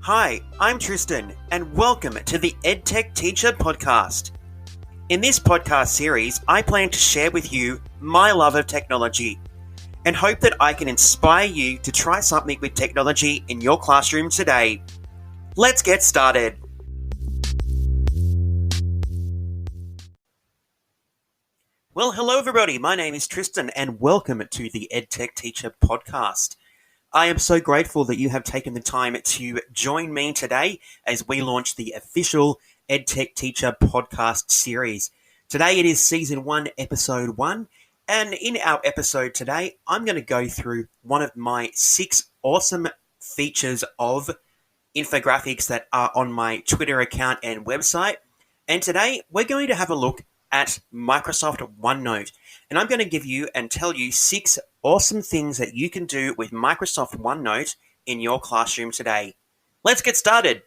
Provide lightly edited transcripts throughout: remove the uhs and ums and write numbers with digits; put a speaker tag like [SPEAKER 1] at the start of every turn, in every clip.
[SPEAKER 1] Hi, I'm Tristan, and welcome to the EdTech Teacher Podcast. In this podcast series, I plan to share with you my love of technology and hope that I can inspire you to try something with technology in your classroom today. Let's get started. Well, hello everybody. My name is Tristan, and welcome to the EdTech Teacher Podcast. I am so grateful that you have taken the time to join me today as we launch the official EdTech Teacher Podcast series. Today it is Season 1, Episode 1, and in our episode today, I'm going to go through one of my 6 awesome features of infographics that are on my Twitter account and website. And today, we're going to have a look at Microsoft OneNote. And I'm going to give you and tell you 6 awesome things that you can do with Microsoft OneNote in your classroom today. Let's get started.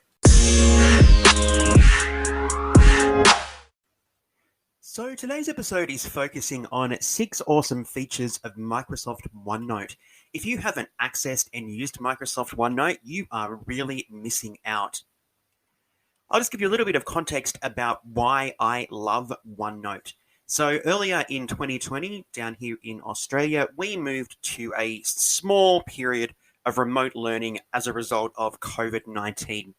[SPEAKER 1] So today's episode is focusing on 6 awesome features of Microsoft OneNote. If you haven't accessed and used Microsoft OneNote, you are really missing out. I'll just give you a little bit of context about why I love OneNote. So earlier in 2020, down here in Australia, we moved to a small period of remote learning as a result of COVID-19.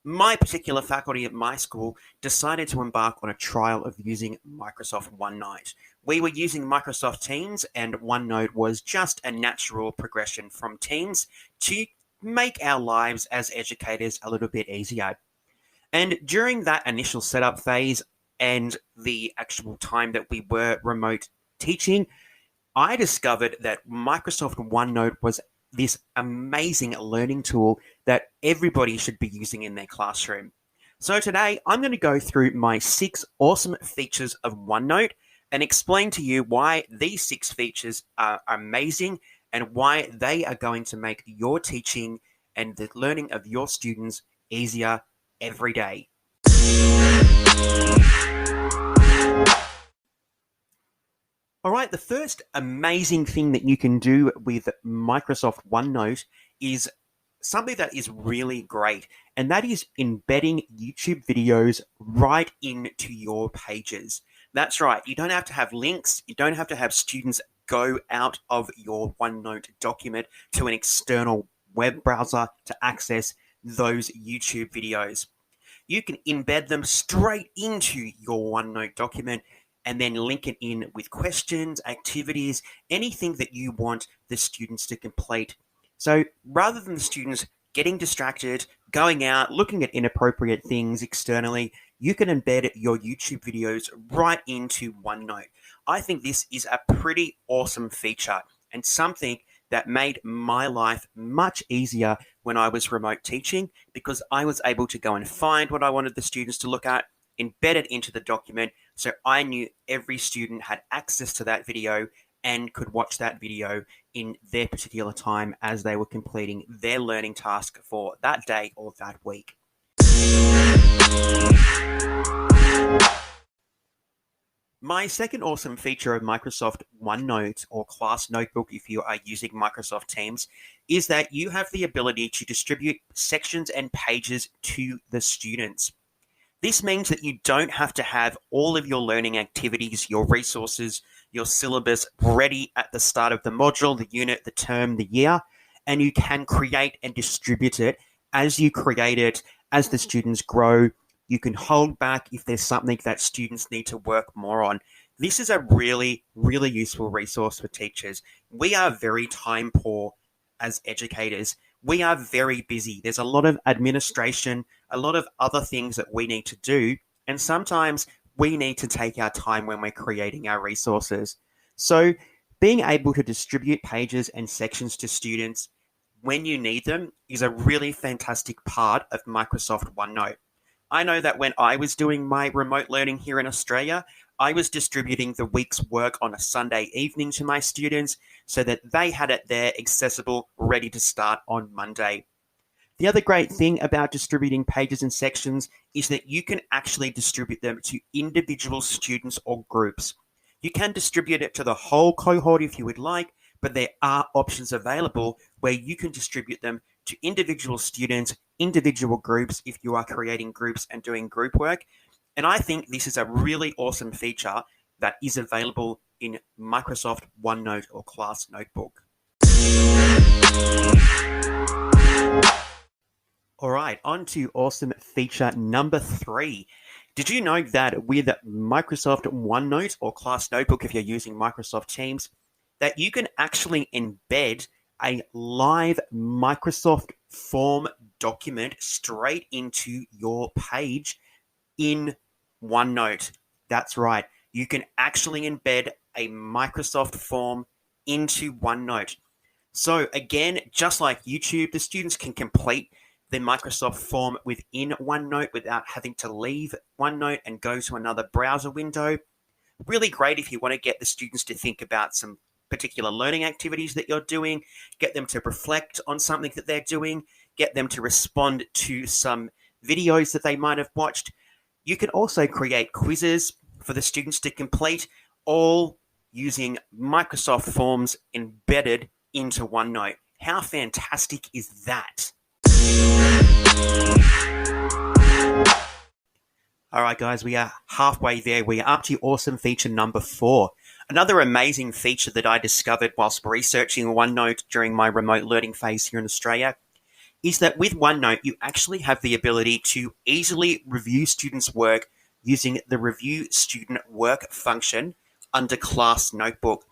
[SPEAKER 1] My particular faculty at my school decided to embark on a trial of using Microsoft OneNote. We were using Microsoft Teams, and OneNote was just a natural progression from Teams to make our lives as educators a little bit easier. And during that initial setup phase and the actual time that we were remote teaching, I discovered that Microsoft OneNote was this amazing learning tool that everybody should be using in their classroom. So today, I'm going to go through my 6 awesome features of OneNote and explain to you why these 6 features are amazing and why they are going to make your teaching and the learning of your students easier every day. All right, the first amazing thing that you can do with Microsoft OneNote is something that is really great, and that is embedding YouTube videos right into your pages. That's right, you don't have to have links, you don't have to have students go out of your OneNote document to an external web browser to access those YouTube videos. You can embed them straight into your OneNote document and then link it in with questions, activities, anything that you want the students to complete. So rather than the students getting distracted, going out, looking at inappropriate things externally, you can embed your YouTube videos right into OneNote. I think this is a pretty awesome feature and something that made my life much easier when I was remote teaching, because I was able to go and find what I wanted the students to look at, embed it into the document, so I knew every student had access to that video and could watch that video in their particular time as they were completing their learning task for that day or that week. My second awesome feature of Microsoft OneNote, or Class Notebook if you are using Microsoft Teams, is that you have the ability to distribute sections and pages to the students. This means that you don't have to have all of your learning activities, your resources, your syllabus ready at the start of the module, the unit, the term, the year, and you can create and distribute it as you create it, as the students grow. You can hold back if there's something that students need to work more on. This is a really, really useful resource for teachers. We are very time poor as educators. We are very busy. There's a lot of administration, a lot of other things that we need to do, and sometimes we need to take our time when we're creating our resources. So being able to distribute pages and sections to students when you need them is a really fantastic part of Microsoft OneNote. I know that when I was doing my remote learning here in Australia, I was distributing the week's work on a Sunday evening to my students so that they had it there accessible, ready to start on Monday. The other great thing about distributing pages and sections is that you can actually distribute them to individual students or groups. You can distribute it to the whole cohort if you would like, but there are options available where you can distribute them to individual students, individual groups if you are creating groups and doing group work. And I think this is a really awesome feature that is available in Microsoft OneNote or Class Notebook. All right, on to awesome feature number 3. Did you know that with Microsoft OneNote or Class Notebook, if you're using Microsoft Teams, that you can actually embed a live Microsoft form document straight into your page in OneNote? That's right. You can actually embed a Microsoft form into OneNote. So again, just like YouTube, the students can complete the Microsoft form within OneNote without having to leave OneNote and go to another browser window. Really great if you want to get the students to think about some particular learning activities that you're doing, get them to reflect on something that they're doing, get them to respond to some videos that they might have watched. You can also create quizzes for the students to complete, all using Microsoft Forms embedded into OneNote. How fantastic is that? All right, guys, we are halfway there. We are up to awesome feature number 4. Another amazing feature that I discovered whilst researching OneNote during my remote learning phase here in Australia is that with OneNote, you actually have the ability to easily review students' work using the Review Student Work function under Class Notebook.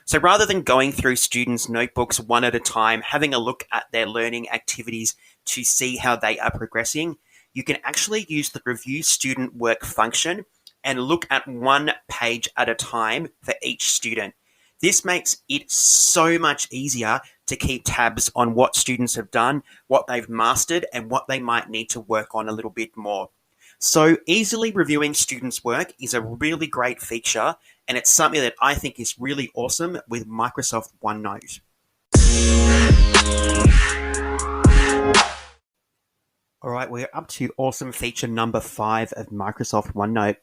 [SPEAKER 1] So rather than going through students' notebooks one at a time, having a look at their learning activities to see how they are progressing, you can actually use the Review Student Work function and look at one page at a time for each student. This makes it so much easier to keep tabs on what students have done, what they've mastered, and what they might need to work on a little bit more. So easily reviewing students' work is a really great feature, and it's something that I think is really awesome with Microsoft OneNote. All right, we're up to awesome feature number 5 of Microsoft OneNote.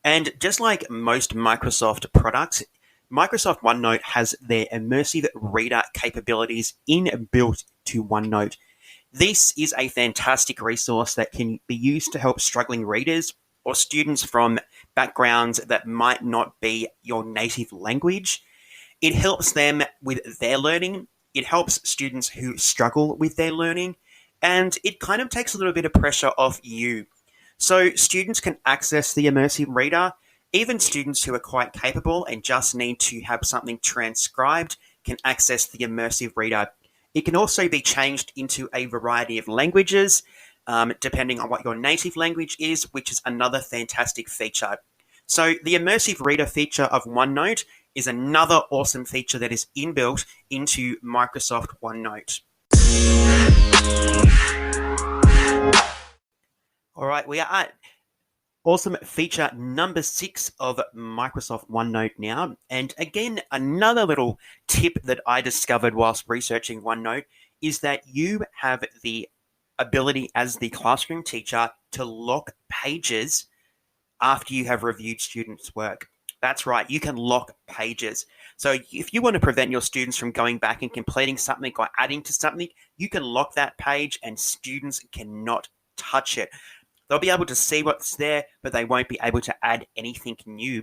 [SPEAKER 1] And just like most Microsoft products, Microsoft OneNote has their Immersive Reader capabilities inbuilt to OneNote. This is a fantastic resource that can be used to help struggling readers or students from backgrounds that might not be your native language. It helps them with their learning. It helps students who struggle with their learning. And it kind of takes a little bit of pressure off you. So students can access the Immersive Reader. Even students who are quite capable and just need to have something transcribed can access the Immersive Reader. It can also be changed into a variety of languages, depending on what your native language is, which is another fantastic feature. So the Immersive Reader feature of OneNote is another awesome feature that is inbuilt into Microsoft OneNote. All right, we are at awesome feature number 6 of Microsoft OneNote now. And again, another little tip that I discovered whilst researching OneNote is that you have the ability as the classroom teacher to lock pages after you have reviewed students' work. That's right, you can lock pages. So if you want to prevent your students from going back and completing something or adding to something, you can lock that page and students cannot touch it. They'll be able to see what's there, but they won't be able to add anything new.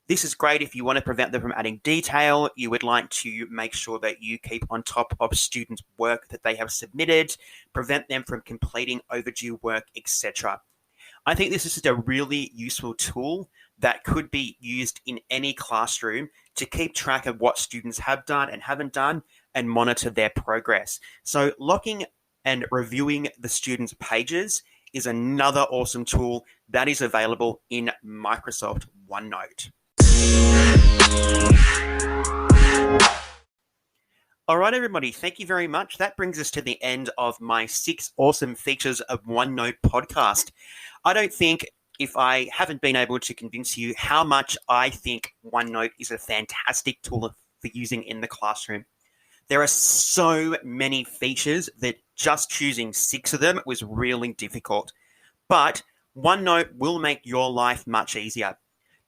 [SPEAKER 1] This is great if you want to prevent them from adding detail. You would like to make sure that you keep on top of students' work that they have submitted, prevent them from completing overdue work, etc. I think this is just a really useful tool that could be used in any classroom to keep track of what students have done and haven't done and monitor their progress. So locking and reviewing the students' pages is another awesome tool that is available in Microsoft OneNote. All right, everybody, thank you very much. That brings us to the end of my 6 awesome features of OneNote podcast. I don't think if I haven't been able to convince you how much I think OneNote is a fantastic tool for using in the classroom. There are so many features that just choosing 6 of them was really difficult. But OneNote will make your life much easier.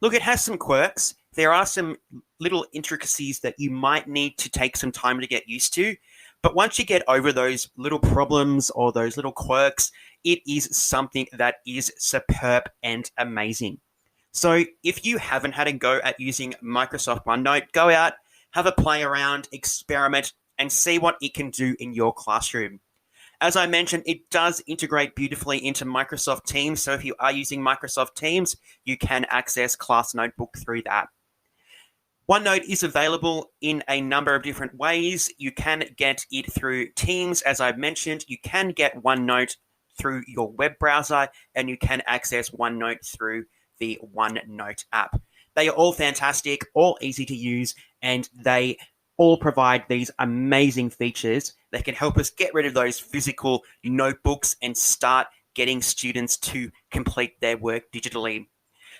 [SPEAKER 1] Look, it has some quirks. There are some little intricacies that you might need to take some time to get used to. But once you get over those little problems or those little quirks, it is something that is superb and amazing. So if you haven't had a go at using Microsoft OneNote, go out, have a play around, experiment, and see what it can do in your classroom. As I mentioned, it does integrate beautifully into Microsoft Teams. So if you are using Microsoft Teams, you can access Class Notebook through that. OneNote is available in a number of different ways. You can get it through Teams, as I've mentioned. You can get OneNote through your web browser, and you can access OneNote through the OneNote app. They are all fantastic, all easy to use, and they all provide these amazing features that can help us get rid of those physical notebooks and start getting students to complete their work digitally.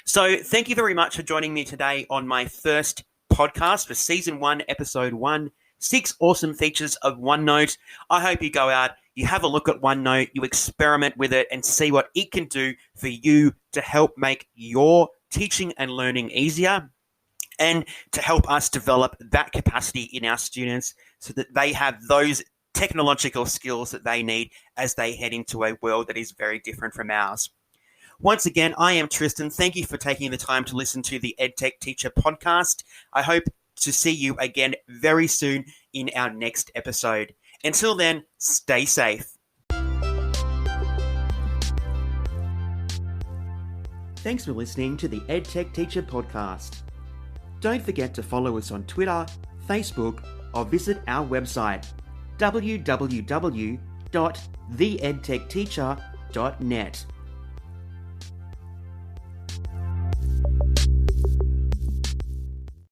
[SPEAKER 1] So thank you very much for joining me today on my first podcast for Season 1, Episode 1, 6 awesome features of OneNote. I hope you go out, you have a look at OneNote, you experiment with it and see what it can do for you to help make your teaching and learning easier and to help us develop that capacity in our students so that they have those technological skills that they need as they head into a world that is very different from ours. Once again, I am Tristan. Thank you for taking the time to listen to the EdTech Teacher podcast. I hope to see you again very soon in our next episode. Until then, stay safe. Thanks for listening to the EdTech Teacher podcast. Don't forget to follow us on Twitter, Facebook, or visit our website, www.theedtechteacher.net.